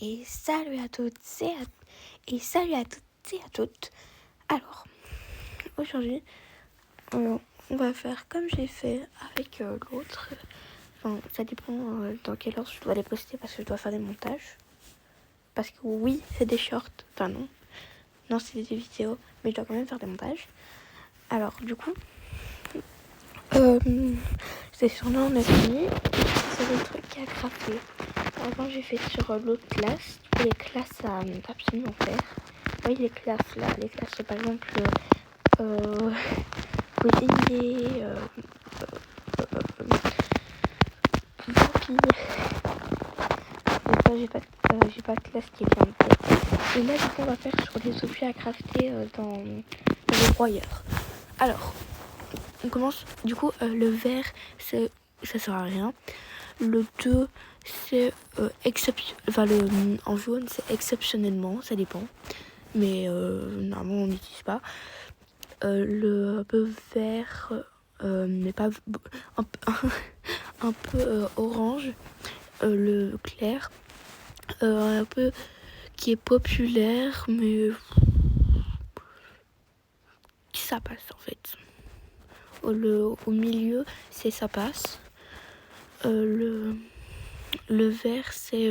Et salut à toutes et salut à toutes et à toutes. Alors, aujourd'hui, on va faire comme j'ai fait avec l'autre. Enfin, ça dépend dans quelle heure je dois les poster parce que je dois faire des montages. Parce que oui, c'est des shorts. Enfin non, c'est des vidéos, mais je dois quand même faire des montages. Alors, du coup, c'est sur là on a fini. C'est des trucs à crafter. Avant, j'ai fait sur l'autre classe. Les classes à absolument faire. Oui, les classes là. Les classes, par exemple, cuisinier, vampire. Et ça, j'ai pas de classe qui est bien en tête. Et là, du coup, on va faire sur les objets à crafter dans le broyeur. Alors, on commence. Du coup, le vert, ça sert à rien. Le 2, c'est en jaune, c'est exceptionnellement, ça dépend. Mais normalement, on n'utilise pas. Le peu vert, mais pas un peu orange. Le clair, un peu qui est populaire, mais ça passe en fait. Au milieu, c'est ça passe. Le vert, c'est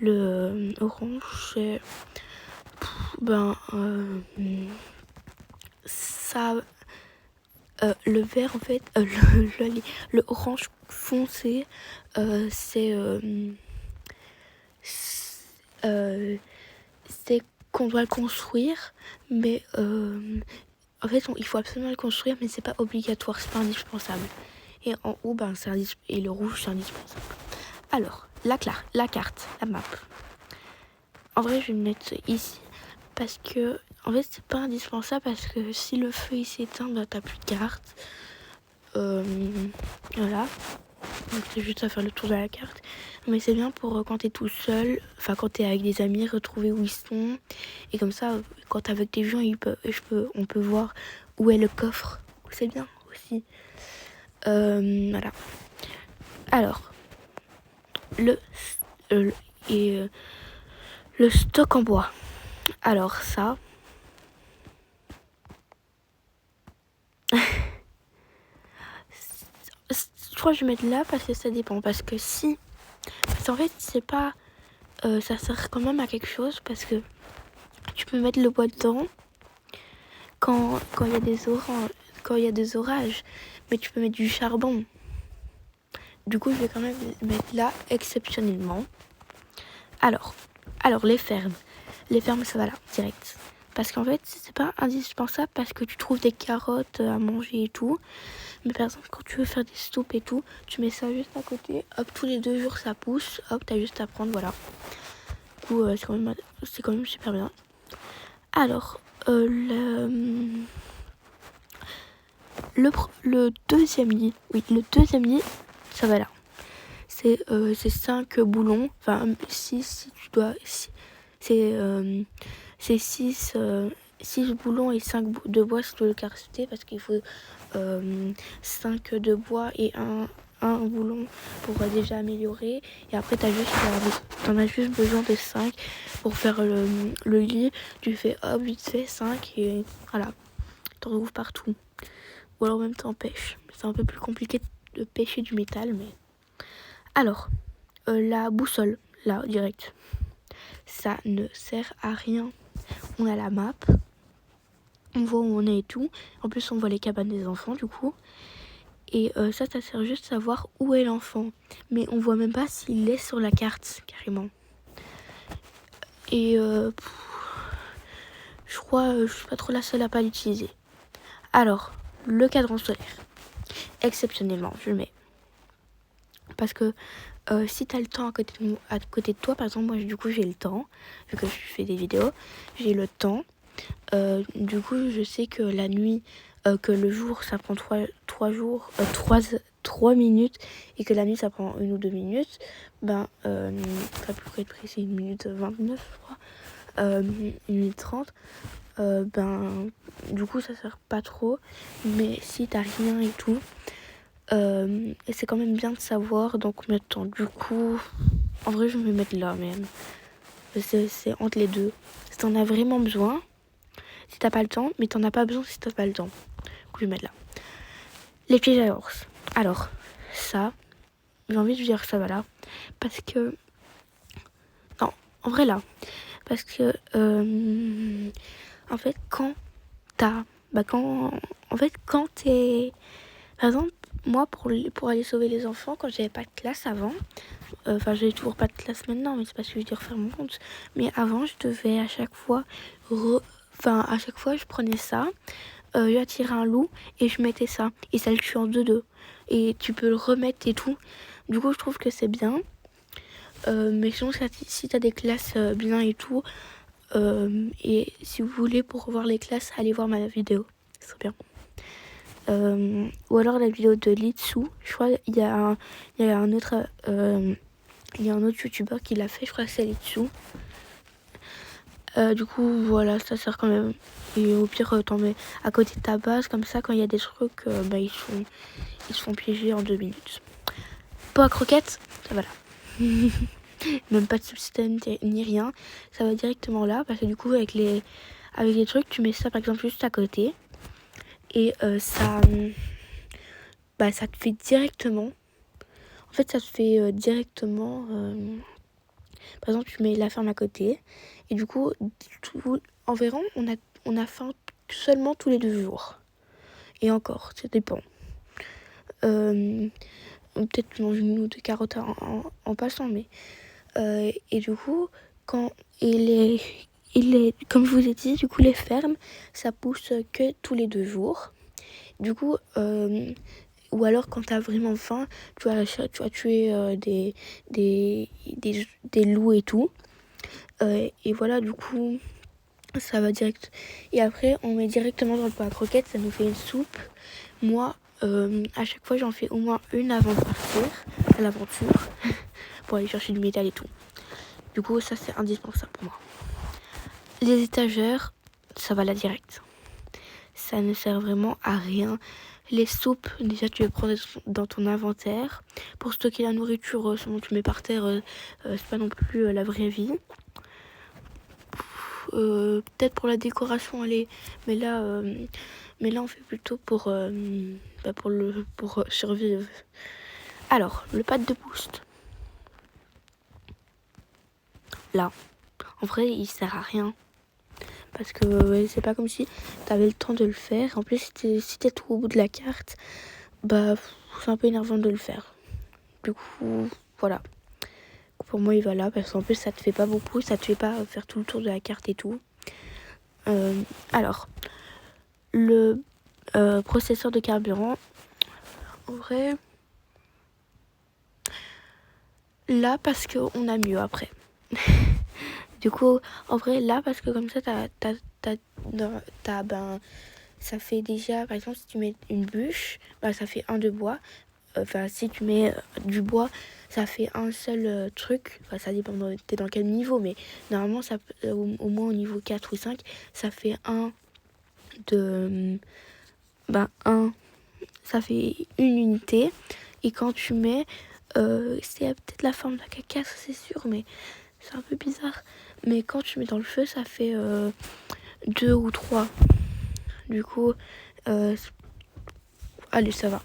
le orange, c'est ça. Le vert en fait, le orange foncé, c'est qu'on doit le construire, mais en fait il faut absolument le construire, mais c'est pas obligatoire, c'est pas indispensable. Et en haut, et le rouge c'est indispensable. Alors, la carte, la map. En vrai, je vais le mettre ici parce que en fait c'est pas indispensable parce que si le feu il s'éteint, t'as plus de carte. Voilà. Donc c'est juste à faire le tour de la carte. Mais c'est bien pour quand t'es tout seul, enfin quand t'es avec des amis, retrouver où ils sont. Et comme ça, quand t'es avec des gens, on peut voir où est le coffre. C'est bien aussi. Voilà. Alors, le stock en bois. Alors ça. Je crois que je vais mettre là parce que ça dépend. Parce que en fait, c'est pas. Ça sert quand même à quelque chose parce que tu peux mettre le bois dedans quand il y a des orages. Mais tu peux mettre du charbon. Du coup, je vais quand même mettre là exceptionnellement. Alors les fermes. Les fermes, ça va là, direct. Parce qu'en fait, c'est pas indispensable parce que tu trouves des carottes à manger et tout. Mais par exemple, quand tu veux faire des soupes et tout, tu mets ça juste à côté. Hop, tous les 2 jours, ça pousse. Hop, t'as juste à prendre, voilà. Du coup, c'est quand même super bien. Alors, le deuxième lit. Oui, le deuxième lit, ça va là. C'est 5 boulons. Enfin, 6 si tu dois... C'est 6 boulons et 5 de bois si tu veux le crafter parce qu'il faut 5 de bois et un boulon pour déjà améliorer. Et après, t'en as juste besoin de 5 pour faire le lit. Tu fais hop, vite fait 5 et voilà. T'en trouves partout. Ou alors même t'en pêches. C'est un peu plus compliqué de pêcher du métal, mais... Alors, la boussole, là, direct. Ça ne sert à rien. On a la map. On voit où on est et tout. En plus, on voit les cabanes des enfants, du coup. Et ça sert juste à savoir où est l'enfant. Mais on voit même pas s'il est sur la carte, carrément. Et je crois je suis pas trop la seule à pas l'utiliser. Alors, le cadran solaire. Exceptionnellement, je le mets. Parce que si t'as le temps à côté de toi, par exemple, moi du coup j'ai le temps, vu que je fais des vidéos, j'ai le temps. Du coup, je sais que la nuit, que le jour ça prend 3 minutes et que la nuit ça prend 1 ou 2 minutes. Pas plus près, c'est 1 minute 29, je crois. 1 minute 30. Du coup, ça sert pas trop. Mais si t'as rien et tout, et c'est quand même bien de savoir dans combien de temps. Du coup, En vrai, je vais me mettre là même. C'est entre les deux. Si t'en as vraiment besoin, si t'as pas le temps, mais t'en as pas besoin si t'as pas le temps. Je vais mettre là. Les pièges à ours. Alors, ça, j'ai envie de dire ça va là. Parce que... Non, en vrai là. Parce que... en fait, quand t'as... quand t'es... Par exemple, moi, pour aller sauver les enfants, quand j'avais pas de classe avant... Enfin, j'ai toujours pas de classe maintenant, mais c'est parce que je vais refaire mon compte. Mais avant, je devais à chaque fois... à chaque fois, je prenais ça... j'attirais un loup et je mettais ça. Et ça le tue en 2-2. Et tu peux le remettre et tout. Du coup, je trouve que c'est bien. Mais sinon, si t'as des classes bien et tout, et si vous voulez pour voir les classes, allez voir ma vidéo. C'est bien. Ou alors la vidéo de Litsu. Je crois qu'il y a un autre... il y a un autre youtubeur qui l'a fait. Je crois que c'est Litsu. Du coup, voilà, ça sert quand même. Et au pire, t'en mets à côté de ta base, comme ça, quand il y a des trucs, ils se font piéger en 2 minutes. Pot à croquettes, ça va là. Même pas de système ni rien. Ça va directement là, parce que du coup, avec les trucs, tu mets ça par exemple juste à côté. Et ça te fait directement. En fait, ça te fait directement. Par exemple, tu mets la ferme à côté. Et du coup, environ, on a faim seulement tous les 2 jours. Et encore, ça dépend. Peut-être tu manges 1 ou 2 carottes en passant, mais... et du coup, comme je vous ai dit, du coup, les fermes, ça pousse que tous les 2 jours. Du coup, ou alors quand t'as vraiment faim, tu vas tuer des loups et tout. Et voilà, du coup, ça va direct. Et après, on met directement dans le pot à croquettes, ça nous fait une soupe. Moi, à chaque fois, j'en fais au moins une avant de partir à l'aventure pour aller chercher du métal et tout. Du coup, ça, c'est indispensable pour moi. Les étagères, ça va là direct. Ça ne sert vraiment à rien. Les soupes, déjà, tu les prends dans ton inventaire. Pour stocker la nourriture, seulement tu mets par terre, c'est pas non plus la vraie vie. Peut-être pour la décoration, allez. Mais là, on fait plutôt pour survivre. Alors, le pad de boost. Là, en vrai, il sert à rien. Parce que c'est pas comme si t'avais le temps de le faire. En plus, si t'es tout au bout de la carte, c'est un peu énervant de le faire. Du coup, voilà. Pour moi, il va là. Parce qu'en plus, ça te fait pas beaucoup. Ça te fait pas faire tout le tour de la carte et tout. Alors, le processeur de carburant. En vrai, là, parce qu'on a mieux après. Du coup, en vrai, là, parce que comme ça, ça fait déjà, par exemple, si tu mets une bûche, ça fait 1 de bois. Enfin, si tu mets du bois, ça fait un seul truc. Enfin, ça dépend, t'es dans quel niveau, mais normalement, ça, au moins au niveau 4 ou 5, ça fait ça fait une unité. Et quand tu mets, c'est peut-être la forme d'un caca, ça c'est sûr, mais c'est un peu bizarre. Mais quand tu mets dans le feu, ça fait 2 ou 3. Du coup, allez, ça va.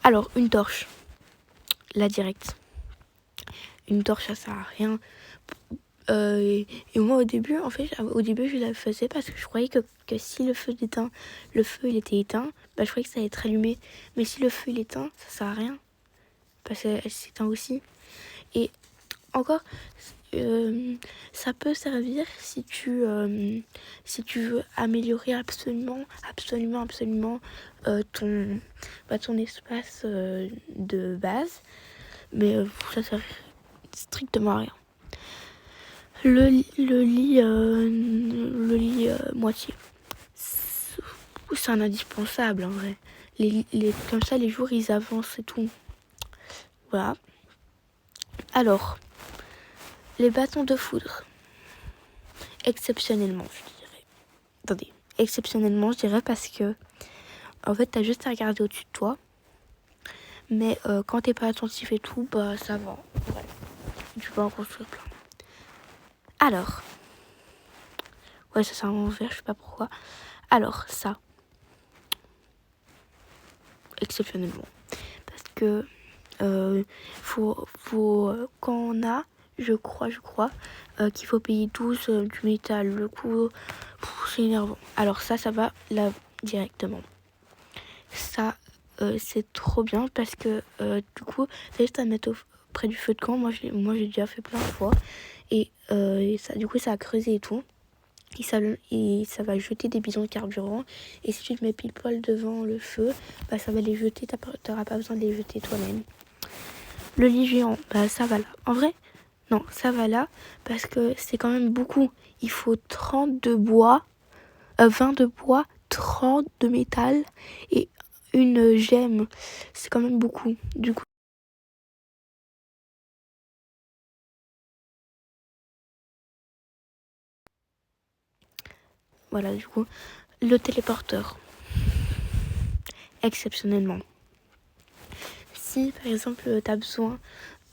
Alors, une torche. Là, direct. Une torche, ça sert à rien. Et moi, au début, je la faisais parce que je croyais que si le feu il était éteint, je croyais que ça allait être allumé. Mais si le feu il est éteint, ça sert à rien. Parce qu'elle s'éteint aussi. Et encore, ça peut servir si tu veux améliorer absolument ton espace de base. Mais ça sert strictement à rien. Le lit moitié. C'est un indispensable en vrai. Comme ça, les jours, ils avancent et tout. Voilà. Alors, les bâtons de foudre. Exceptionnellement, je dirais. Attendez. Exceptionnellement, je dirais parce que, en fait, t'as juste à regarder au-dessus de toi. Mais quand t'es pas attentif et tout, ça va. Ouais. Tu peux en construire plein. Alors, ouais, ça c'est un vert, je sais pas pourquoi. Alors, ça, exceptionnellement. Parce que quand on a, je crois, qu'il faut payer 12 du métal. Le coup, c'est énervant. Alors ça va là directement. Ça, c'est trop bien parce que du coup, c'est juste à mettre près du feu de camp. Moi, j'ai déjà fait plein de fois. Et ça, du coup, ça a creusé et tout. Et ça va jeter des bidons de carburant. Et si tu te mets pile poil devant le feu, bah, ça va les jeter. T'auras pas besoin de les jeter toi-même. Le lit géant, bah, ça va là. En vrai, non, ça va là. Parce que c'est quand même beaucoup. Il faut 30 de bois, 20 de bois, 30 de métal et une gemme. C'est quand même beaucoup. Du coup, voilà, du coup, le téléporteur. Exceptionnellement. Si, par exemple, tu as besoin,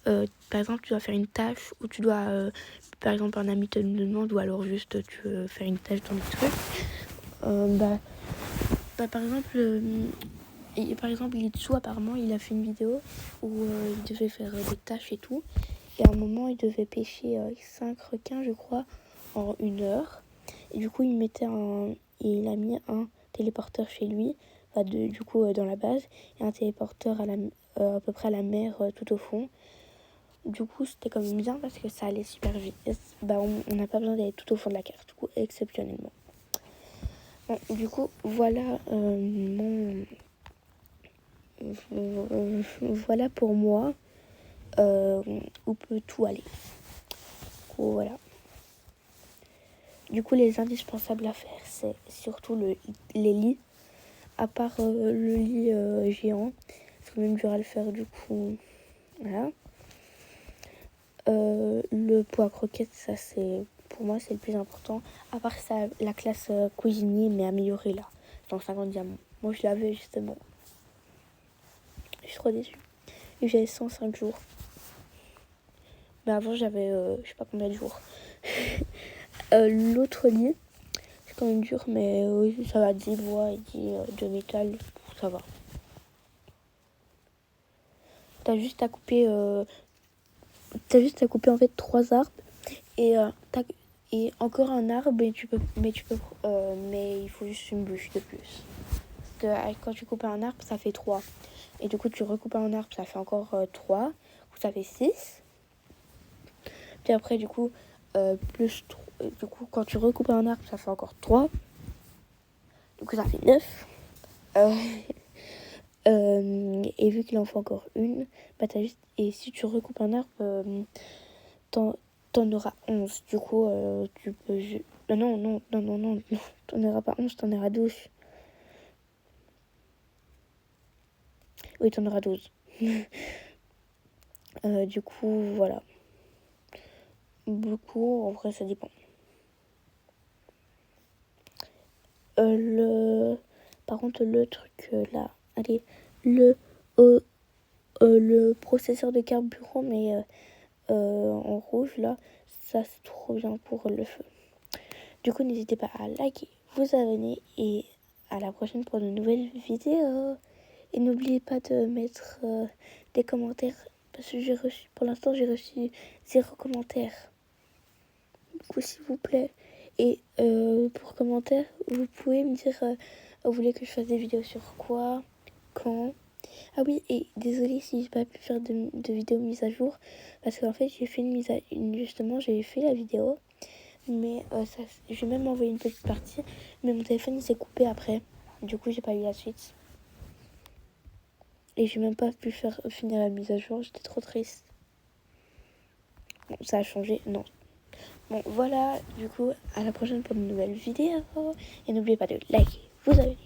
par exemple, tu dois faire une tâche ou tu dois, par exemple, un ami te demande ou alors juste tu veux faire une tâche dans le truc, par exemple, il est dessous, apparemment, il a fait une vidéo où il devait faire des tâches et tout. Et à un moment, il devait pêcher 5 requins, je crois, en 1 heure. Et du coup, il a mis un téléporteur chez lui, dans la base, et un téléporteur à peu près à la mer, tout au fond. Du coup, c'était quand même bien parce que ça allait super vite. On n'a pas besoin d'aller tout au fond de la carte, du coup, exceptionnellement. Bon, du coup, voilà voilà pour moi où peut tout aller. Du coup, voilà. Du coup, les indispensables à faire, c'est surtout les lits. À part le lit géant, c'est quand même dur à le faire, du coup. Voilà. Le pot à croquettes, ça pour moi c'est le plus important. À part ça, la classe cuisinier, mais améliorée là, dans 50 diamants. Moi je l'avais justement. Je suis trop déçue. Et j'avais 105 jours. Mais avant j'avais je sais pas combien de jours. L'autre lit, c'est quand même dur, mais ça va, 10 bois et 10 de métal, ça va. T'as juste à couper en fait 3 arbres et encore un arbre, mais il faut juste une bûche de plus. Parce que quand tu coupes un arbre, ça fait 3. Et du coup, tu recoupes un arbre, ça fait encore 3. Ça fait 6. Puis après, du coup, quand tu recoupes un arbre, ça fait encore 3. Du coup, ça fait 9. Et vu qu'il en faut encore une, et si tu recoupes un arbre, t'en auras 11. Du coup, tu peux... Non, t'en auras pas 11, t'en auras 12. Oui, t'en auras 12. Du coup, voilà. Beaucoup, en vrai, ça dépend. Par contre, le truc là, allez, le processeur de carburant, mais en rouge là, ça c'est trop bien pour le feu. Du coup, n'hésitez pas à liker, vous abonner et à la prochaine pour de nouvelles vidéos. Et n'oubliez pas de mettre des commentaires parce que pour l'instant, j'ai reçu 0 commentaire. Du coup, s'il vous plaît. Et pour commentaire, vous pouvez me dire, vous voulez que je fasse des vidéos sur quoi, quand. Ah oui, et désolée si j'ai pas pu faire de vidéo mise à jour, parce qu'en fait j'ai fait justement j'ai fait la vidéo, mais j'ai même envoyé une petite partie, mais mon téléphone il s'est coupé après, du coup j'ai pas eu la suite. Et j'ai même pas pu finir la mise à jour, j'étais trop triste. Bon, ça a changé, non. Bon, voilà, du coup, à la prochaine pour une nouvelle vidéo. Et n'oubliez pas de liker, vous abonner.